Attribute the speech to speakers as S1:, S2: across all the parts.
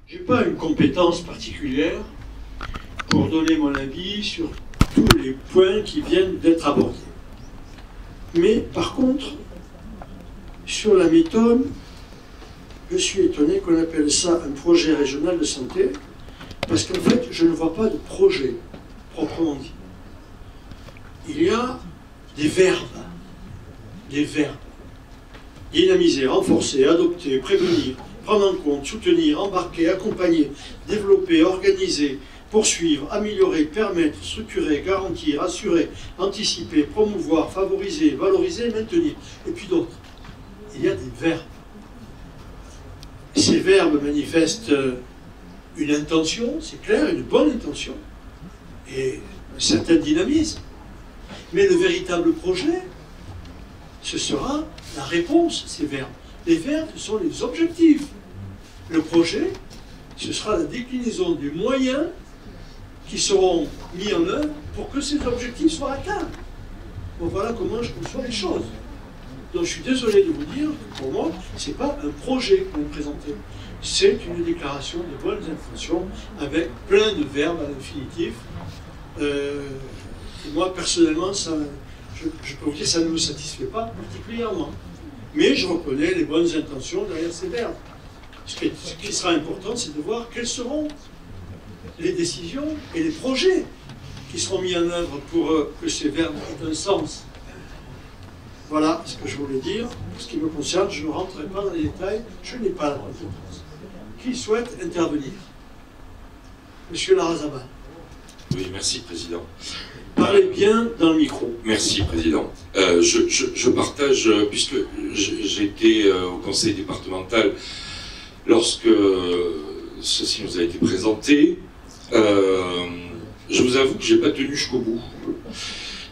S1: Je n'ai pas une compétence particulière pour donner mon avis sur tous les points qui viennent d'être abordés. Mais par contre, sur la méthode, je suis étonné qu'on appelle ça un projet régional de santé, parce qu'en fait, je ne vois pas de projet proprement dit. Il y a des verbes. Dynamiser, renforcer, adopter, prévenir, prendre en compte, soutenir, embarquer, accompagner, développer, organiser, poursuivre, améliorer, permettre, structurer, garantir, assurer, anticiper, promouvoir, favoriser, valoriser, maintenir. Et puis d'autres. Il y a des verbes. Ces verbes manifestent une intention, c'est clair, une bonne intention, et un certain dynamisme. Mais le véritable projet, ce sera la réponse, ces verbes. Les verbes, ce sont les objectifs. Le projet, ce sera la déclinaison des moyens qui seront mis en œuvre pour que ces objectifs soient atteints. Bon, voilà comment je conçois les choses. Donc je suis désolé de vous dire que pour moi, ce n'est pas un projet que vous présentez. C'est une déclaration de bonnes intentions avec plein de verbes à l'infinitif. Et moi, personnellement, ça, je peux vous dire que ça ne me satisfait pas particulièrement. Mais je reconnais les bonnes intentions derrière ces verbes. Ce qui sera important, c'est de voir quelles seront les décisions et les projets qui seront mis en œuvre pour que ces verbes aient un sens. Voilà ce que je voulais dire. Pour ce qui me concerne, je ne rentrerai pas dans les détails, je n'ai pas la compétence. Qui souhaite intervenir? Monsieur Larrazabal.
S2: Oui, merci, Président.
S1: Parlez bien dans le micro.
S2: Merci, Président. Je partage, puisque j'étais au conseil départemental lorsque ceci nous a été présenté, je vous avoue que je n'ai pas tenu jusqu'au bout.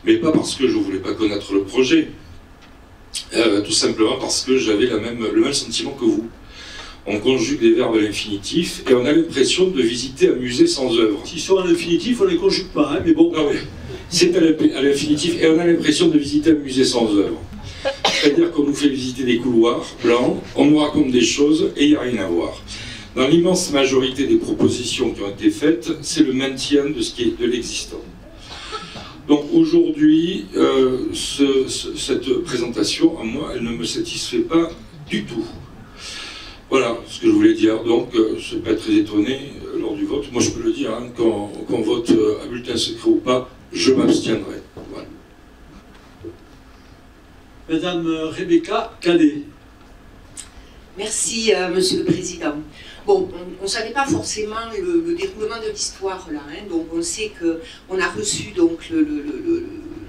S2: Mais pas parce que je ne voulais pas connaître le projet, tout simplement parce que j'avais le même sentiment que vous. On conjugue des verbes à l'infinitif et on a l'impression de visiter un musée sans œuvre.
S1: S'ils sont à l'infinitif, on ne les conjugue pas, hein, mais bon.
S2: Non, mais c'est à l'infinitif et on a l'impression de visiter un musée sans œuvre. C'est-à-dire qu'on nous fait visiter des couloirs blancs, on nous raconte des choses et il n'y a rien à voir. Dans l'immense majorité des propositions qui ont été faites, c'est le maintien de ce qui est de l'existant. Donc aujourd'hui, cette présentation, à moi, elle ne me satisfait pas du tout. Voilà ce que je voulais dire. Donc, je ne suis pas très étonné lors du vote. Moi, je peux le dire, hein, qu'on vote à bulletin secret ou pas, je m'abstiendrai. Voilà.
S1: Madame Rebecca Cadet.
S3: Merci, Monsieur le Président. Bon, on ne savait pas forcément le déroulement de l'histoire là, hein, donc on sait qu'on a reçu donc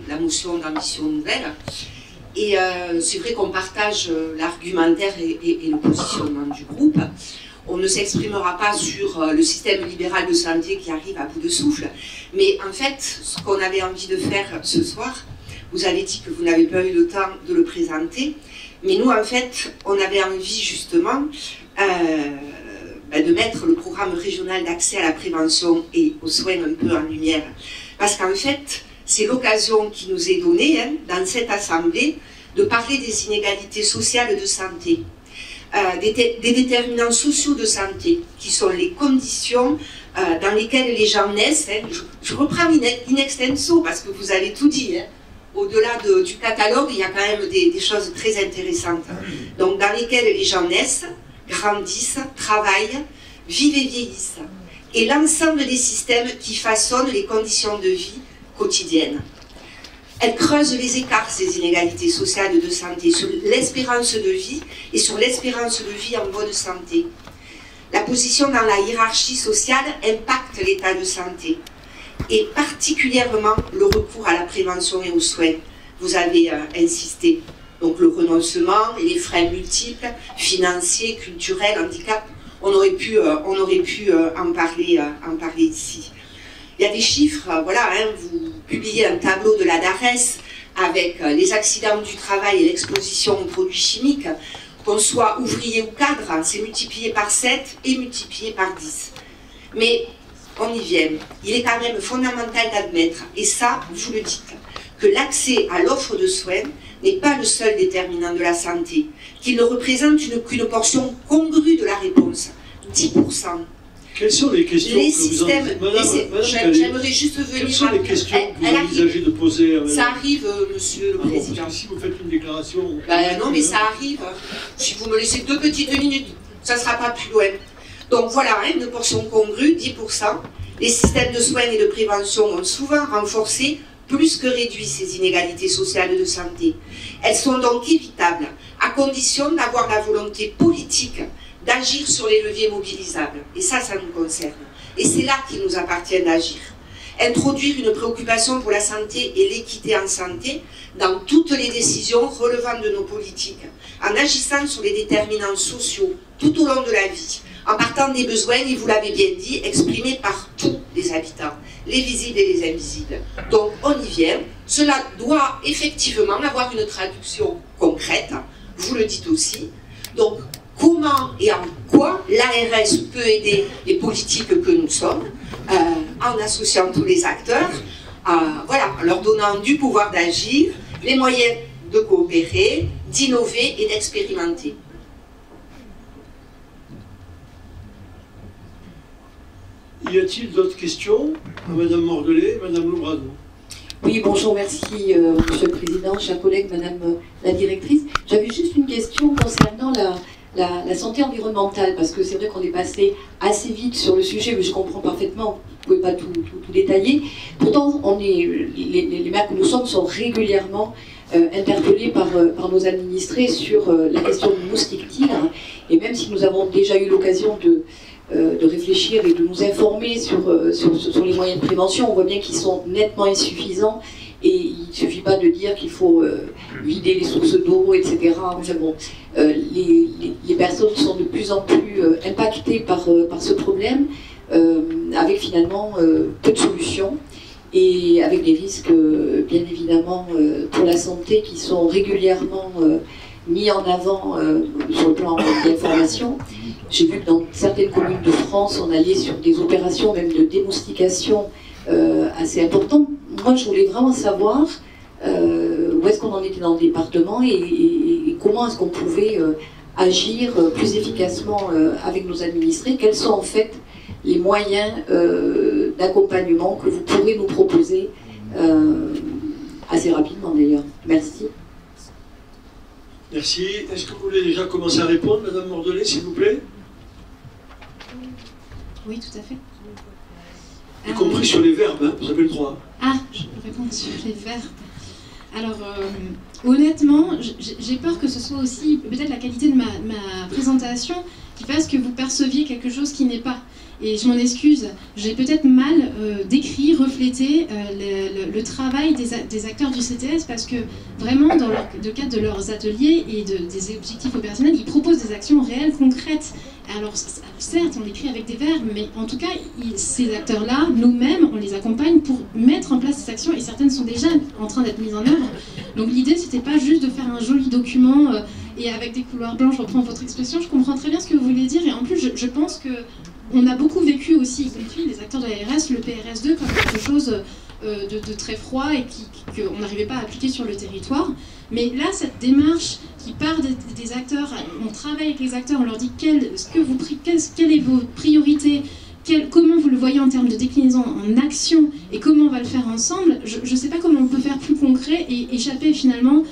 S3: la motion d'ambition nouvelle. Et c'est vrai qu'on partage l'argumentaire et le positionnement du groupe. On ne s'exprimera pas sur le système libéral de santé qui arrive à bout de souffle. Mais en fait, ce qu'on avait envie de faire ce soir, vous avez dit que vous n'avez pas eu le temps de le présenter. Mais nous, en fait, on avait envie justement de mettre le programme régional d'accès à la prévention et aux soins un peu en lumière. Parce qu'en fait, c'est l'occasion qui nous est donnée, hein, dans cette assemblée, de parler des inégalités sociales de santé, des déterminants sociaux de santé, qui sont les conditions dans lesquelles les gens naissent. Hein. Je reprends in extenso, parce que vous avez tout dit. Hein. Au-delà du catalogue, il y a quand même des choses très intéressantes. Donc, dans lesquelles les gens naissent, grandissent, travaillent, vivent et vieillissent. Et l'ensemble des systèmes qui façonnent les conditions de vie quotidiennes. Elles creusent les écarts, ces inégalités sociales de santé, sur l'espérance de vie et sur l'espérance de vie en bonne santé. La position dans la hiérarchie sociale impacte l'état de santé, et particulièrement le recours à la prévention et aux soins. Vous avez insisté. Donc le renoncement, les freins multiples, financiers, culturels, handicap, on aurait pu en parler ici. Il y a des chiffres, voilà, hein, vous publiez un tableau de la DARES avec les accidents du travail et l'exposition aux produits chimiques, qu'on soit ouvrier ou cadre, c'est multiplié par 7 et multiplié par 10. Mais on y vient. Il est quand même fondamental d'admettre, et ça, vous le dites, que l'accès à l'offre de soins n'est pas le seul déterminant de la santé, qu'il ne représente qu'une portion congrue de la réponse, 10%,
S1: Quelles sont les questions
S3: les
S1: que vous
S3: systèmes, j'aimerais juste venir...
S1: Quelles sont les questions que vous envisagez de poser à Madame?
S3: Ça arrive, Monsieur le Président.
S1: Parce que si vous faites une déclaration...
S3: Ben non, mais ça arrive. Si vous me laissez 2 petites minutes, ça ne sera pas plus loin. Donc voilà, une portion congrue, 10%. Les systèmes de soins et de prévention ont souvent renforcé plus que réduit ces inégalités sociales de santé. Elles sont donc évitables, à condition d'avoir la volonté politique d'agir sur les leviers mobilisables. Et ça nous concerne. Et c'est là qu'il nous appartient d'agir. Introduire une préoccupation pour la santé et l'équité en santé dans toutes les décisions relevant de nos politiques, en agissant sur les déterminants sociaux tout au long de la vie, en partant des besoins, et vous l'avez bien dit, exprimés par tous les habitants, les visibles et les invisibles. Donc on y vient. Cela doit effectivement avoir une traduction concrète, vous le dites aussi. Donc comment et en quoi l'ARS peut aider les politiques que nous sommes, en associant tous les acteurs, voilà, en leur donnant du pouvoir d'agir, les moyens de coopérer, d'innover et d'expérimenter.
S1: Y a-t-il d'autres questions à Madame Mordelet, Madame Lobrado?
S4: Oui, bonjour, merci Monsieur le Président, chers collègues, Madame la Directrice. J'avais juste une question concernant la santé environnementale, parce que c'est vrai qu'on est passé assez vite sur le sujet, mais je comprends parfaitement, vous ne pouvez pas tout détailler. Pourtant, les maires que nous sommes sont régulièrement interpellés par nos administrés sur la question du moustique-tigre, et même si nous avons déjà eu l'occasion de réfléchir et de nous informer sur les moyens de prévention, on voit bien qu'ils sont nettement insuffisants et il ne suffit pas de dire qu'il faut vider les sources d'eau, etc. Enfin bon, les personnes sont de plus en plus impactées par ce problème, avec finalement peu de solutions et avec des risques bien évidemment pour la santé qui sont régulièrement mis en avant sur le plan de l'information. J'ai vu que dans certaines communes de France, on allait sur des opérations même de démoustication assez importantes. Moi, je voulais vraiment savoir où est-ce qu'on en était dans le département et comment est-ce qu'on pouvait agir plus efficacement avec nos administrés. Quels sont en fait les moyens d'accompagnement que vous pourrez nous proposer assez rapidement d'ailleurs. Merci.
S1: Merci. Est-ce que vous voulez déjà commencer à répondre, Madame Mordelet, s'il vous plaît?
S5: Oui, tout à fait.
S1: Y compris sur les verbes, hein, vous avez le droit.
S5: Ah, je peux répondre sur les verbes. Alors, honnêtement, j'ai peur que ce soit aussi peut-être la qualité de ma présentation qui fasse que vous perceviez quelque chose qui n'est pas. Et je m'en excuse, j'ai peut-être mal décrit, reflété le travail des acteurs du CTS parce que vraiment, dans le cadre de leurs ateliers et des objectifs opérationnels, ils proposent des actions réelles, concrètes. Alors certes, on l'écrit avec des verbes, mais en tout cas, ces acteurs-là, nous-mêmes, on les accompagne pour mettre en place ces actions et certaines sont déjà en train d'être mises en œuvre. Donc l'idée, c'était pas juste de faire un joli document et avec des couloirs blancs, je reprends votre expression, je comprends très bien ce que vous voulez dire et en plus, je pense que on a beaucoup vécu aussi, y compris les acteurs de l'ARS, le PRS2 comme quelque chose de très froid et qu'on n'arrivait pas à appliquer sur le territoire. Mais là, cette démarche qui part des acteurs, on travaille avec les acteurs, on leur dit quelle est vos priorités, comment vous le voyez en termes de déclinaison en action et comment on va le faire ensemble. Je ne sais pas comment on peut faire plus concret et échapper finalement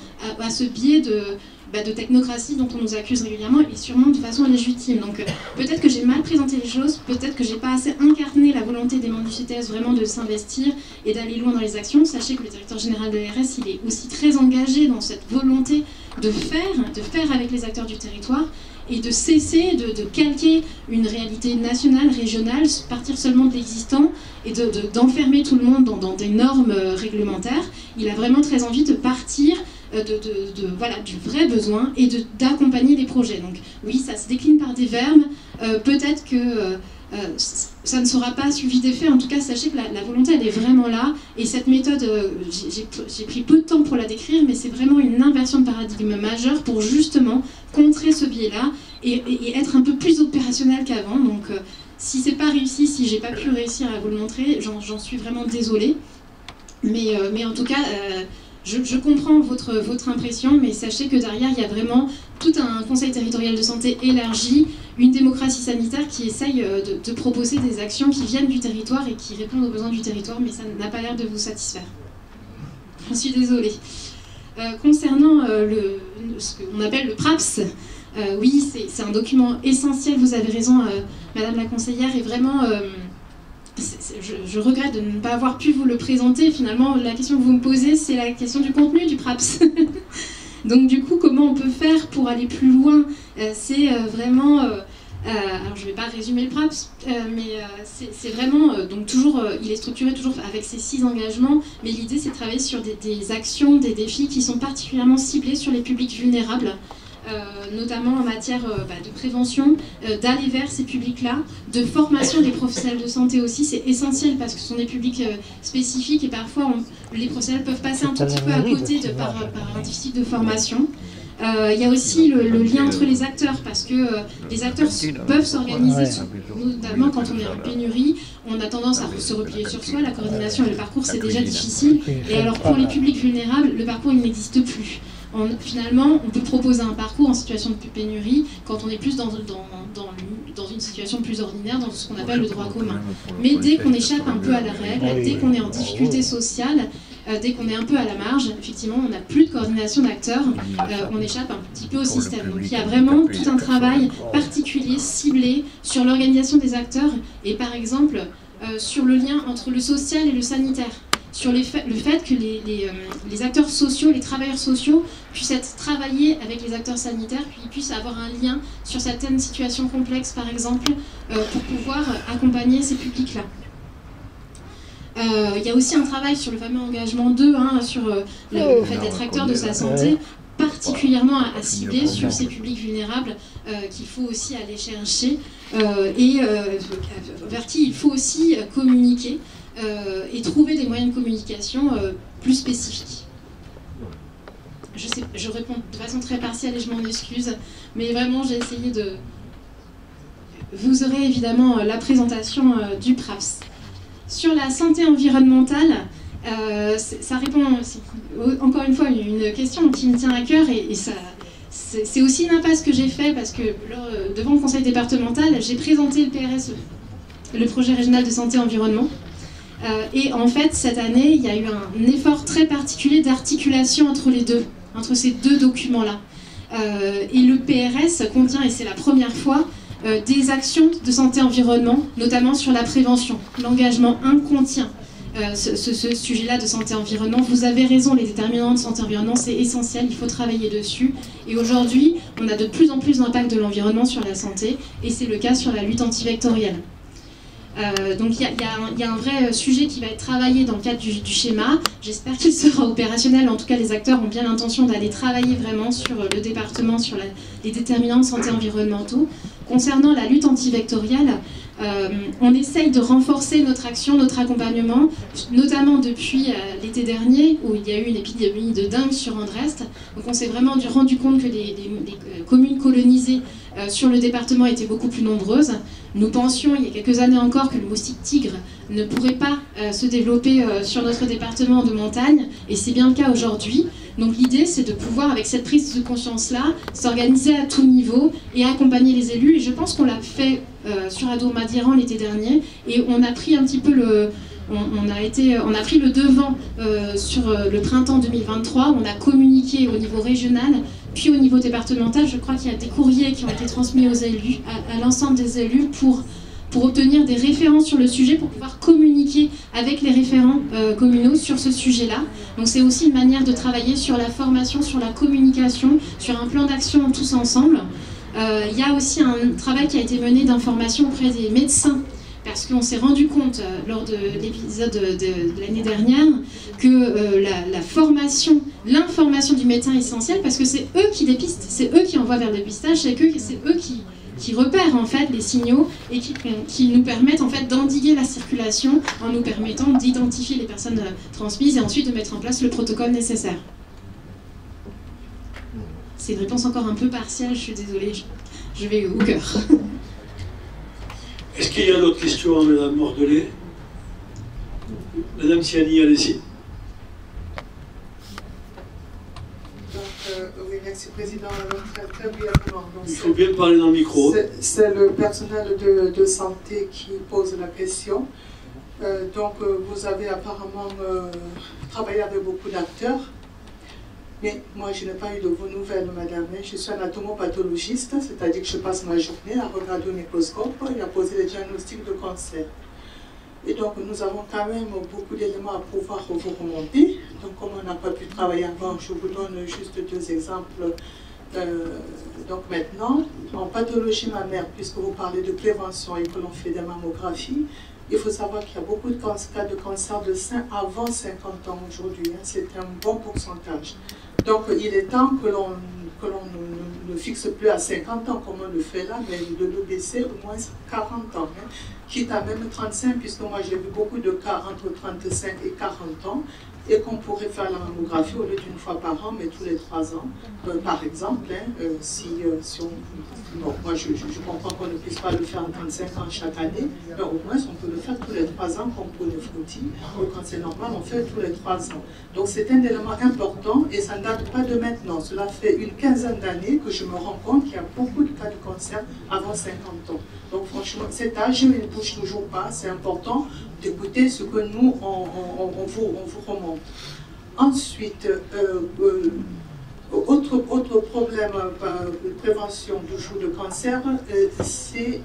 S5: à ce biais de technocratie dont on nous accuse régulièrement et sûrement de façon légitime. Donc peut-être que j'ai mal présenté les choses, peut-être que j'ai pas assez incarné la volonté des membres du CTS vraiment de s'investir et d'aller loin dans les actions. Sachez que le directeur général de l'ARS, il est aussi très engagé dans cette volonté de faire avec les acteurs du territoire et de cesser de calquer une réalité nationale, régionale, partir seulement de l'existant et d'enfermer tout le monde dans des normes réglementaires. Il a vraiment très envie de partir voilà, du vrai besoin et d'accompagner les projets. Donc oui, ça se décline par des verbes, peut-être que ça ne sera pas suivi d'effet, en tout cas sachez que la volonté elle est vraiment là, et cette méthode, j'ai pris peu de temps pour la décrire, mais c'est vraiment une inversion de paradigme majeure pour justement contrer ce biais-là et être un peu plus opérationnel qu'avant. Donc si c'est pas réussi, si j'ai pas pu réussir à vous le montrer, j'en suis vraiment désolée, mais en tout cas je comprends votre impression, mais sachez que derrière, il y a vraiment tout un conseil territorial de santé élargi, une démocratie sanitaire qui essaye de proposer des actions qui viennent du territoire et qui répondent aux besoins du territoire, mais ça n'a pas l'air de vous satisfaire. J'en suis désolée. Concernant ce qu'on appelle le PRAPS, oui, c'est un document essentiel, vous avez raison, Madame la conseillère, et vraiment, je regrette de ne pas avoir pu vous le présenter. Finalement, la question que vous me posez, c'est la question du contenu du PRAPS. Donc du coup, comment on peut faire pour aller plus loin? C'est vraiment... alors je ne vais pas résumer le PRAPS, mais c'est vraiment, donc toujours, il est structuré toujours avec ces 6 engagements, mais l'idée c'est de travailler sur des actions, des défis qui sont particulièrement ciblés sur les publics vulnérables, notamment en matière de prévention, d'aller vers ces publics-là, de formation des professionnels de santé aussi, c'est essentiel parce que ce sont des publics spécifiques et parfois les professionnels peuvent passer un tout petit peu à côté par un déficit de formation. Il y a aussi le lien entre les acteurs, parce que les acteurs peuvent s'organiser, notamment quand on est en pénurie, on a tendance à se replier sur soi, la coordination et le parcours c'est déjà difficile, et alors pour les publics vulnérables, le parcours il n'existe plus. Finalement, on peut proposer un parcours en situation de pénurie quand on est plus dans une situation plus ordinaire, dans ce qu'on appelle le droit commun. Mais dès qu'on échappe un peu à la règle, dès qu'on est en difficulté sociale, dès qu'on est un peu à la marge, effectivement, on n'a plus de coordination d'acteurs, on échappe un petit peu au système. Donc il y a vraiment tout un travail particulier, ciblé, sur l'organisation des acteurs, et par exemple, sur le lien entre le social et le sanitaire. Sur le fait que les acteurs sociaux, les travailleurs sociaux puissent être travaillés avec les acteurs sanitaires, puis ils puissent avoir un lien sur certaines situations complexes, par exemple, pour pouvoir accompagner ces publics-là. Il y a aussi un travail sur le fameux engagement 2, sur le fait d'être acteur de sa santé, particulièrement à cibler sur ces publics vulnérables qu'il faut aussi aller chercher et vers qui il faut aussi communiquer. Et trouver des moyens de communication plus spécifiques. Je réponds de façon très partielle et je m'en excuse, mais vraiment j'ai essayé de... Vous aurez évidemment la présentation du PRAPS. Sur la santé environnementale, ça répond encore une fois à une question qui me tient à cœur et c'est aussi une impasse que j'ai fait parce que devant le conseil départemental, j'ai présenté le PRSE, le projet régional de santé environnement. Et en fait, cette année, il y a eu un effort très particulier d'articulation entre ces deux documents-là. Et le PRS contient, et c'est la première fois, des actions de santé-environnement, notamment sur la prévention. L'engagement 1 contient ce sujet-là de santé-environnement. Vous avez raison, les déterminants de santé-environnement, c'est essentiel, il faut travailler dessus. Et aujourd'hui, on a de plus en plus d'impact de l'environnement sur la santé, et c'est le cas sur la lutte antivectorielle. Donc il y a un vrai sujet qui va être travaillé dans le cadre du schéma. J'espère qu'il sera opérationnel. En tout cas, les acteurs ont bien l'intention d'aller travailler vraiment sur le département, sur les déterminants de santé environnementaux. Concernant la lutte antivectorielle, on essaye de renforcer notre action, notre accompagnement, notamment depuis l'été dernier, où il y a eu une épidémie de dengue sur Andrest. Donc on s'est vraiment rendu compte que les communes colonisées sur le département étaient beaucoup plus nombreuses. Nous pensions, il y a quelques années encore, que le moustique tigre ne pourrait pas se développer sur notre département de montagne, et c'est bien le cas aujourd'hui. Donc l'idée, c'est de pouvoir, avec cette prise de conscience-là, s'organiser à tout niveau et accompagner les élus. Et je pense qu'on l'a fait sur Adour-Madiran l'été dernier, et on a pris un petit peu on a pris le devant sur le printemps 2023. On a communiqué au niveau régional, puis au niveau départemental. Je crois qu'il y a des courriers qui ont été transmis aux élus, à l'ensemble des élus, pour obtenir des références sur le sujet, pour pouvoir communiquer avec les référents communaux sur ce sujet-là. Donc c'est aussi une manière de travailler sur la formation, sur la communication, sur un plan d'action tous ensemble. Il y a aussi un travail qui a été mené d'information auprès des médecins, parce qu'on s'est rendu compte lors de l'épisode de l'année dernière que la formation, l'information du médecin est essentielle, parce que c'est eux qui dépistent, c'est eux qui envoient vers le dépistage, c'est eux qui repèrent en fait les signaux et qui nous permettent en fait d'endiguer la circulation en nous permettant d'identifier les personnes transmises et ensuite de mettre en place le protocole nécessaire. C'est une réponse encore un peu partielle, je suis désolée, je vais au cœur.
S1: Est-ce qu'il y a d'autres questions à Madame Mordelet? Madame Siani, allez-y.
S6: merci Président. Alors, très brièvement.
S1: Il faut bien parler dans le micro.
S6: C'est le personnel de santé qui pose la question. Vous avez apparemment travaillé avec beaucoup d'acteurs. Mais moi, je n'ai pas eu de vos nouvelles, madame. Je suis anatomopathologiste, c'est-à-dire que je passe ma journée à regarder au microscope et à poser des diagnostics de cancer. Et donc, nous avons quand même beaucoup d'éléments à pouvoir vous remonter. Donc, comme on n'a pas pu travailler avant, je vous donne juste 2 exemples. Donc maintenant, en pathologie mammaire, puisque vous parlez de prévention et que l'on fait des mammographies, il faut savoir qu'il y a beaucoup de cas de cancer de sein avant 50 ans aujourd'hui. Hein. C'est un bon pourcentage. Donc, il est temps que l'on ne fixe plus à 50 ans comme on le fait là, mais de le baisser au moins 40 ans. Hein. Quitte à même 35, puisque moi j'ai vu beaucoup de cas entre 35 et 40 ans, et qu'on pourrait faire la mammographie au lieu d'une fois par an, mais tous les 3 ans, par exemple. Hein, bon, moi je comprends qu'on ne puisse pas le faire en 35 ans chaque année, mais au moins on peut le faire tous les 3 ans, comme pour les frottis, ou quand c'est normal, on fait tous les 3 ans. Donc c'est un élément important, et ça ne date pas de maintenant. Cela fait une quinzaine d'années que je me rends compte qu'il y a beaucoup de cas de cancer avant 50 ans. Donc franchement, cet âge, il ne bouge toujours pas, c'est important d'écouter ce que nous, on vous remonte. Ensuite, autre problème de prévention du jour de cancer, c'est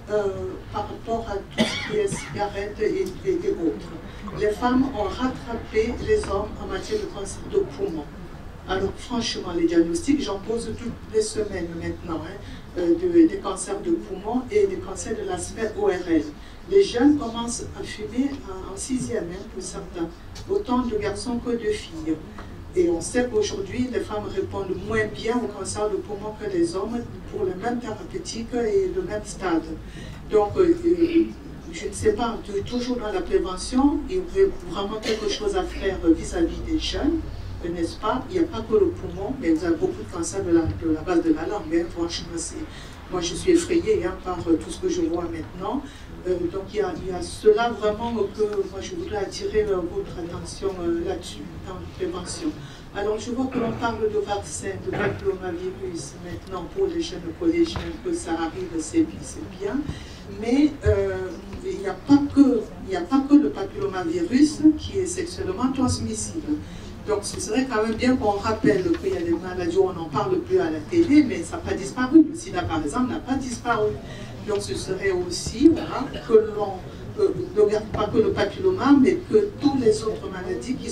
S6: par rapport à tout ce qui est cigarettes et autres. Les femmes ont rattrapé les hommes en matière de cancer de poumon. Alors franchement, les diagnostics, j'en pose toutes les semaines maintenant, hein, des cancers de poumon et des cancers de l'aspect ORL. Les jeunes commencent à fumer en 6e, hein, pour certains, autant de garçons que de filles. Et on sait qu'aujourd'hui, les femmes répondent moins bien au cancer de poumon que les hommes pour le même thérapeutique et le même stade. Donc, je ne sais pas, toujours dans la prévention, il y a vraiment quelque chose à faire vis-à-vis des jeunes, n'est-ce pas? Il n'y a pas que le poumon, mais vous avez beaucoup de cancers de la base de la langue. Hein, franchement, moi, je suis effrayée hein, par tout ce que je vois maintenant. Donc il y a cela vraiment que moi je voudrais attirer votre attention là-dessus, dans la prévention. Alors je vois que l'on parle de vaccin, de papillomavirus maintenant pour les jeunes collégiens, que ça arrive, c'est bien, mais il n'y a pas que le papillomavirus qui est sexuellement transmissible. Donc ce serait quand même bien qu'on rappelle qu'il y a des maladies où on n'en parle plus à la télé, mais ça n'a pas disparu. Le sida par exemple n'a pas disparu. Donc ce serait aussi voilà, que l'on ne regarde pas que le papilloma, mais que toutes les autres maladies qui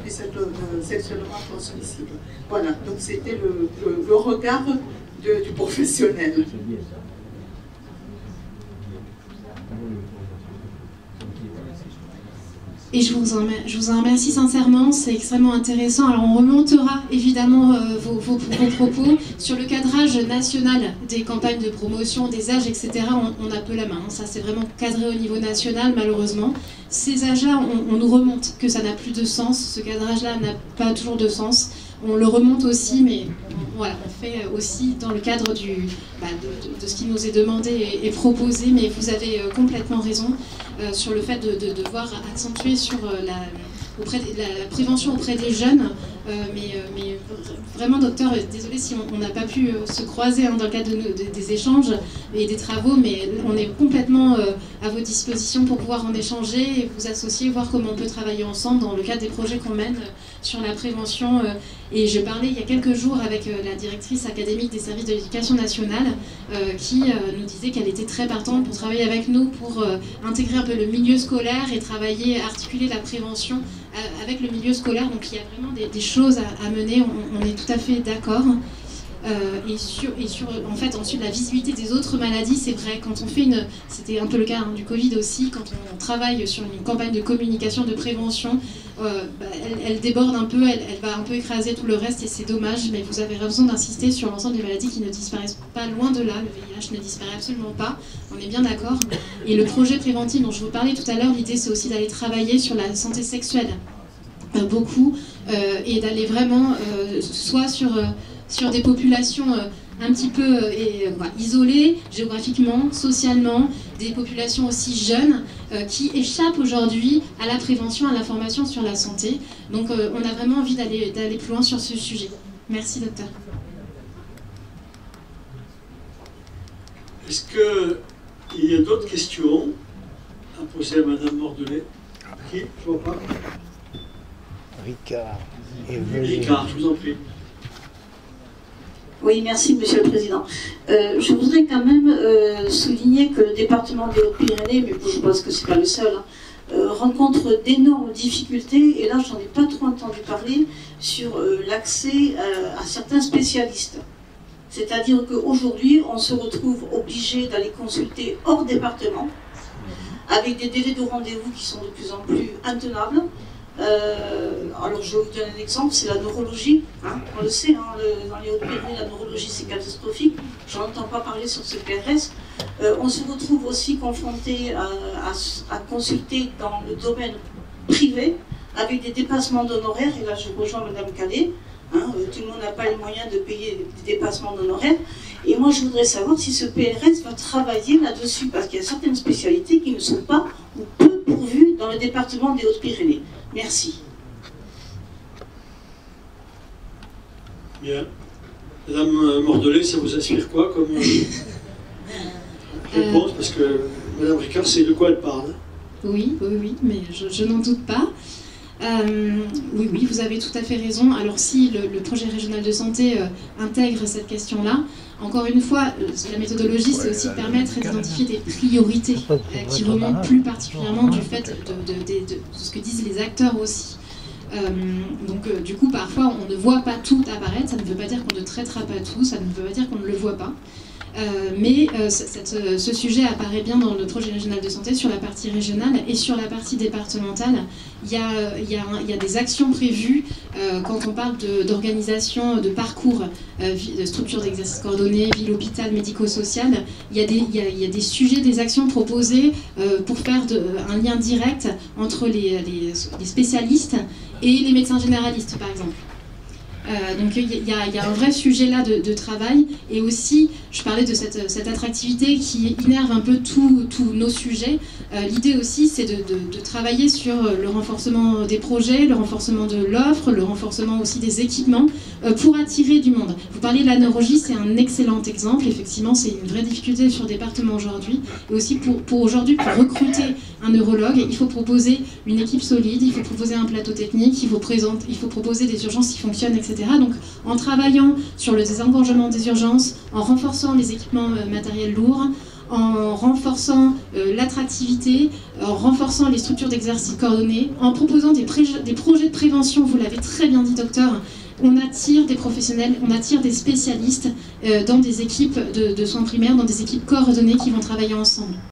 S6: puissent être sexuellement transmissibles. Voilà, donc c'était le regard du professionnel.
S5: Et je vous en remercie sincèrement, c'est extrêmement intéressant. Alors on remontera évidemment vos propos sur le cadrage national des campagnes de promotion, des âges, etc. On a peu la main, ça c'est vraiment cadré au niveau national malheureusement. Ces âges-là, on nous remonte que ça n'a plus de sens, ce cadrage-là n'a pas toujours de sens. On le remonte aussi, mais voilà, on fait aussi dans le cadre de ce qui nous est demandé et proposé, mais vous avez complètement raison sur le fait de devoir accentuer sur la prévention auprès des jeunes, mais vraiment docteur, désolé si on n'a pas pu se croiser hein, dans le cadre des échanges et des travaux, mais on est complètement à vos dispositions pour pouvoir en échanger et vous associer, voir comment on peut travailler ensemble dans le cadre des projets qu'on mène sur la prévention. Et je parlais il y a quelques jours avec la directrice académique des services de l'éducation nationale qui nous disait qu'elle était très partante pour travailler avec nous, pour intégrer un peu le milieu scolaire et travailler, articuler la prévention avec le milieu scolaire. Donc il y a vraiment des choses à mener, on est tout à fait d'accord. Et sur en fait ensuite la visibilité des autres maladies, c'est vrai, quand on fait c'était un peu le cas hein, du Covid aussi, quand on travaille sur une campagne de communication, de prévention, elle déborde un peu, elle va un peu écraser tout le reste et c'est dommage, mais vous avez raison d'insister sur l'ensemble des maladies qui ne disparaissent pas, loin de là, le VIH ne disparaît absolument pas, on est bien d'accord. Et le projet préventif dont je vous parlais tout à l'heure, l'idée c'est aussi d'aller travailler sur la santé sexuelle, beaucoup, et d'aller vraiment soit sur des populations un petit peu isolées géographiquement, socialement, des populations aussi jeunes qui échappent aujourd'hui à la prévention, à l'information sur la santé. Donc on a vraiment envie d'aller plus loin sur ce sujet. Merci docteur.
S1: Est-ce qu'il y a d'autres questions à poser à Madame Mordelais? Qui? Je vois pas.
S7: Ricard.
S1: Ricard, je vous en prie.
S8: Oui, merci Monsieur le Président. Je voudrais quand même souligner que le département des Hautes-Pyrénées, mais je pense que ce n'est pas le seul, rencontre d'énormes difficultés, et là j'en ai pas trop entendu parler, sur l'accès à certains spécialistes. C'est-à-dire qu'aujourd'hui, on se retrouve obligé d'aller consulter hors département, avec des délais de rendez-vous qui sont de plus en plus intenables. Alors je vais vous donner un exemple, c'est la neurologie, hein, on le sait, hein, dans les Hautes-Pyrénées, la neurologie c'est catastrophique, je n'entends pas parler sur ce PRS. On se retrouve aussi confronté à consulter dans le domaine privé, avec des dépassements d'honoraires, et là je rejoins Madame Calais, hein, tout le monde n'a pas les moyens de payer des dépassements d'honoraires, et moi je voudrais savoir si ce PRS va travailler là-dessus, parce qu'il y a certaines spécialités qui ne sont pas ou peu pourvues dans le département des Hautes-Pyrénées. Merci.
S1: Bien. Madame Mordelais, ça vous inspire quoi comme réponse? Parce que Madame Ricard sait de quoi elle parle.
S5: Oui, mais je n'en doute pas. Oui, vous avez tout à fait raison. Alors si le projet régional de santé intègre cette question-là, encore une fois, la méthodologie, c'est aussi permettre d'identifier des priorités qui remontent plus particulièrement du fait de ce que disent les acteurs aussi. Donc du coup, parfois, on ne voit pas tout apparaître, ça ne veut pas dire qu'on ne traitera pas tout, ça ne veut pas dire qu'on ne le voit pas. Mais ce sujet apparaît bien dans le projet régional de santé sur la partie régionale et sur la partie départementale. Il y a des actions prévues quand on parle d'organisation, de parcours, de structure d'exercice coordonné, ville-hôpital, médico-social. Il y a des sujets, des actions proposées pour faire un lien direct entre les spécialistes et les médecins généralistes, par exemple. Donc il y a un vrai sujet là de travail, et aussi je parlais de cette attractivité qui innerve un peu tous nos sujets. L'idée aussi c'est de travailler sur le renforcement des projets, le renforcement de l'offre, le renforcement aussi des équipements pour attirer du monde. Vous parliez de la neurologie, c'est un excellent exemple, effectivement c'est une vraie difficulté sur le département aujourd'hui, et aussi pour aujourd'hui, pour recruter un neurologue, il faut proposer une équipe solide, il faut proposer un plateau technique, il faut proposer des urgences qui fonctionnent, etc. Donc en travaillant sur le désengorgement des urgences, en renforçant les équipements matériels lourds, en renforçant l'attractivité, en renforçant les structures d'exercice coordonnées, en proposant des projets de prévention, vous l'avez très bien dit docteur, on attire des professionnels, on attire des spécialistes dans des équipes de soins primaires, dans des équipes coordonnées qui vont travailler ensemble.